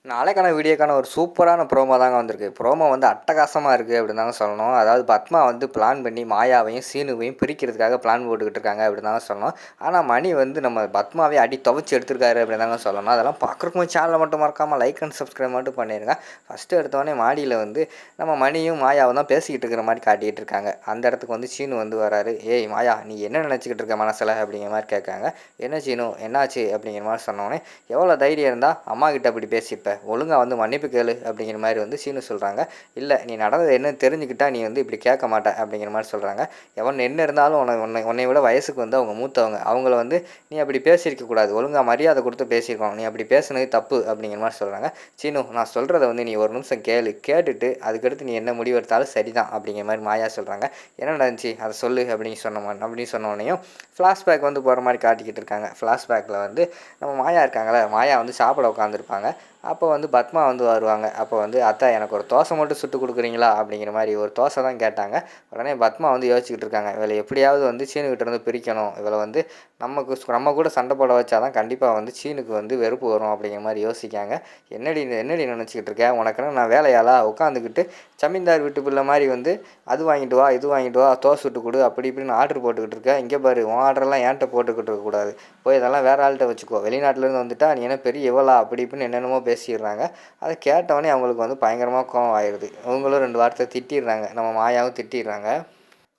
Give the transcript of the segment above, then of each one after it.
நாளைக்கான வீடியோக்கான ஒரு சூப்பரான ப்ரோமோ தாங்க வந்திருக்கு. ப்ரோமோ வந்து அட்டகாசமா இருக்கு அப்படின்னு தாங்க சொல்லணும். அதாவது பத்மா வந்து பிளான் பண்ணி மாயாவையும், சீனுவையும் பிரிக்கிறதுக்காக பிளான் போட்டுக்கிட்டு இருக்காங்க அப்படின்னு தாங்க சொல்லணும். ஆனா மணி வந்து நம்ம பத்மாவே அடி துவைச்சு எடுத்திருக்காரு அப்படின்னு தாங்க சொல்லணும். அதெல்லாம் பார்க்குறக்கும் சேனலை மட்டும் மறக்காம லைக் அண்ட் சப்ஸ்கிரைப் மட்டும் பண்ணிடுங்க. ஃபஸ்ட்டு எடுத்தோடனே மாடியில் வந்து நம்ம மணியும் மாயாவும் தான் பேசிக்கிட்டு இருக்கிற மாதிரி காட்டிகிட்டு இருக்காங்க. அந்த இடத்துக்கு வந்து சீனு வந்து வராரு. ஏய் மாயா, நீ என்ன நினச்சிக்கிட்டு இருக்க மனசில் அப்படிங்கிற மாதிரி கேட்காங்க. என்ன சீனு, என்னாச்சு அப்படிங்கிற மாதிரி சொன்னோடனே, எவ்வளோ தைரியம் இருந்தால் அம்மா கிட்ட அப்படி பேசியிருப்ப, ஒழுங்காக வந்து மன்னிப்பு கேளு அப்படிங்கிற மாதிரி வந்து சீனு சொல்கிறாங்க. இல்லை, நீ நடந்தது என்னன்னு தெரிஞ்சுக்கிட்டா நீ வந்து இப்படி கேட்க மாட்டேன் அப்படிங்கிற மாதிரி சொல்கிறாங்க. எவன் என்ன இருந்தாலும் உன்னை விட வயசுக்கு வந்து அவங்க மூத்தவங்க, அவங்கள வந்து நீ அப்படி பேசியிருக்கக்கூடாது, ஒழுங்காக மரியாதை கொடுத்து பேசியிருக்கணும், நீ அப்படி பேசுனது தப்பு அப்படிங்கிற மாதிரி சொல்கிறாங்க. சீனு, நான் சொல்கிறத வந்து நீ ஒரு நிமிஷம் கேட்டுட்டு அதுக்கடுத்து நீ என்ன முடிவு எடுத்தாலும் சரிதான் அப்படிங்கிற மாதிரி மாயா சொல்கிறாங்க. என்ன நடந்துச்சு அதை சொல்லு அப்படின்னு சொன்னோடனையும் ஃப்ளாஷ்பேக் வந்து போகிற மாதிரி காட்டிக்கிட்டு இருக்காங்க. ஃப்ளாஷ்பேக்கில் வந்து நம்ம மாயா இருக்காங்களே, மாயா வந்து சாப்பிட உட்காந்துருப்பாங்க. அப்போ வந்து பத்மா வந்து வருவாங்க. அப்போ வந்து அத்தை, எனக்கு ஒரு தோசை மட்டும் சுட்டு கொடுக்குறீங்களா அப்படிங்கிற மாதிரி ஒரு தோசை தான் கேட்டாங்க. உடனே பத்மா வந்து யோசிச்சுக்கிட்டு இருக்காங்க, இவளை எப்படியாவது வந்து சீனுக்கிட்ட இருந்து பிரிக்கணும், இவளை வந்து நம்ம கூட சண்டை போட வச்சா தான் கண்டிப்பாக வந்து சீனுக்கு வந்து வெறுப்பு வரும் அப்படிங்கிற மாதிரி யோசிக்காங்க. என்னடி நினச்சிக்கிட்டு இருக்கேன், உனக்குன்னு நான் வேலையாளா உட்காந்துக்கிட்டு ஜமீன்தார் வீட்டு பிள்ளை மாதிரி வந்து அது வாங்கிட்டு வா இது வாங்கிட்டு வா தோசை சுட்டு கொடு அப்படி இப்படின்னு ஆர்டர் போட்டுக்கிட்டு இருக்கேன். இங்கே பாரு, உன் ஆர்டரெல்லாம் ஏன்ட்ட போட்டுக்கிட்டு இருக்கக்கூடாது, போய் இதெல்லாம் வேறு ஆள்கிட்ட வச்சுக்கோ, வெளிநாட்டிலேருந்து வந்துட்டா நீ என்ன பெரிய இவளா அப்படி இப்படின்னு என்னென்னமோ பேசிடுறாங்க. அதை கேட்டவொடனே அவங்களுக்கு வந்து பயங்கரமாக கோவம் ஆயிடுது. அவங்களும் 2 வார்த்தை திட்டிடுறாங்க, நம்ம மாயாவும் திட்டிடுறாங்க.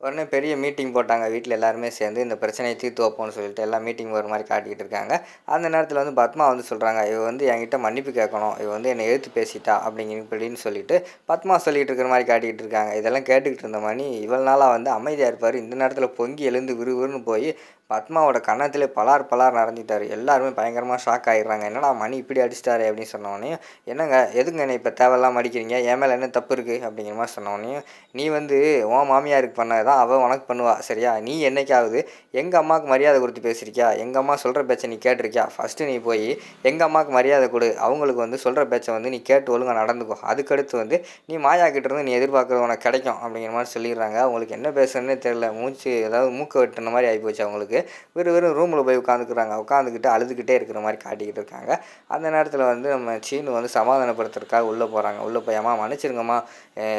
உடனே பெரிய மீட்டிங் போட்டாங்க. வீட்டில் எல்லாருமே சேர்ந்து இந்த பிரச்சனையை தீர்த்து வைப்போம்னு சொல்லிட்டு எல்லாம் மீட்டிங் ஒரு மாதிரி காட்டிக்கிட்டு இருக்காங்க. அந்த நேரத்தில் வந்து பத்மா வந்து சொல்கிறாங்க, இவ வந்து என்கிட்ட மன்னிப்பு கேட்கணும், இவ வந்து என்னை எதிர்த்து பேசிட்டா அப்படின்னு சொல்லிட்டு பத்மா சொல்லிகிட்டு இருக்கிற மாதிரி காட்டிக்கிட்டு இருக்காங்க. இதெல்லாம் கேட்டுக்கிட்டு இருந்த மணி இவ்வளோ நாளாக வந்து அமைதியாக இருப்பார். இந்த நேரத்தில் பொங்கி எழுந்து விறுவிறுன்னு போய் பத்மாவோட கன்னத்திலே பலார் நிறைஞ்சிட்டாரு. எல்லாருமே பயங்கரமாக ஷாக் ஆகிடுறாங்க. என்னடா மணி இப்படி அடிச்சிட்டாரு அப்படின்னு சொன்னோடனே, என்னங்க எதுங்க என்னை இப்போ தேவையில்லாமல் அடிக்கிறீங்க, என் மேலே என்ன தப்பு இருக்குது அப்படிங்கிற மாதிரி சொன்னோடனே, நீ வந்து உன் மாமியாருக்கு பண்ணதான் அவள் உனக்கு பண்ணுவா சரியா, நீ என்னைக்காவது எங்கள் அம்மாவுக்கு மரியாதை கொடுத்து பேசியிருக்கியா, எங்கள் அம்மா சொல்கிற பேச்சை நீ கேட்டிருக்கியா, ஃபஸ்ட்டு நீ போய் எங்கள் அம்மாவுக்கு மரியாதை கொடு, அவங்களுக்கு வந்து சொல்கிற பேச்சை வந்து நீ கேட்டு ஒழுங்காக நடந்துக்கோ, அதுக்கடுத்து வந்து நீ மாயா கிட்டேருந்து நீ எதிர்பார்க்குறது உனக்கு கிடைக்கும் அப்படிங்கிற மாதிரி சொல்லிடுறாங்க. அவங்களுக்கு என்ன பேசுறதுன்னே தெரியல, ஏதாவது மூக்க வெட்டின மாதிரி ஆகிப்போச்சு அவங்களுக்கு. வெறும் ரூமில் போய் உட்காந்துக்கிட்டு அழுதுகிட்டே இருக்கிற மாதிரி காட்டிக்கிட்டு இருக்காங்க. அந்த நேரத்தில் வந்து நம்ம சீனு வந்து சமாதானப்படுத்துறதுக்காக உள்ளே போகிறாங்க. உள்ளே போய், அம்மா மன்னிச்சிருங்கம்மா,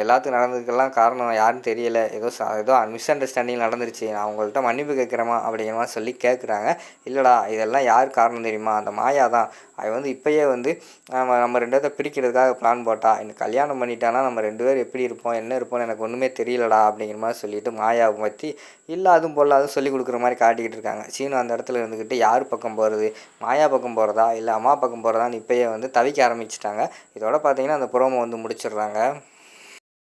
எல்லாத்துக்கும் நடந்ததுக்கெல்லாம் காரணம் யாருன்னு தெரியல, ஏதோ மிஸ் அண்டர்ஸ்டாண்டிங் நடந்துருச்சு, நான் உங்கள்கிட்ட மன்னிப்பு கேட்குறேம்மா அப்படிங்கிற மாதிரி சொல்லி கேட்குறாங்க. இல்லைடா, இதெல்லாம் யார் காரணம் தெரியுமா, அந்த மாயா தான். அவள் வந்து இப்போயே வந்து நம்ம 2 பேர்த்த பிரிக்கிறதுக்காக பிளான் போட்டா, எனக்கு கல்யாணம் பண்ணிட்டானா நம்ம 2 பேரும் எப்படி இருப்போம் என்ன இருப்போம்னு எனக்கு ஒன்றுமே தெரியலடா அப்படிங்கிற மாதிரி சொல்லிட்டு மாயாவை பற்றி இல்லாதும் பொல்லாதும் சொல்லி கொடுக்குற மாதிரி காட்டிக்கிட்டு இருக்காங்க. சீனு அந்த இடத்துல இருந்துக்கிட்டு யார் பக்கம் போகிறது, மாயா பக்கம் போகிறதா இல்லை அம்மா பக்கம் போகிறதான்னு இப்போயே வந்து தவிக்க ஆரம்பிச்சிட்டாங்க. இதோட பார்த்தீங்கன்னா அந்த ப்ரோமோ வந்து முடிச்சிடுறாங்க.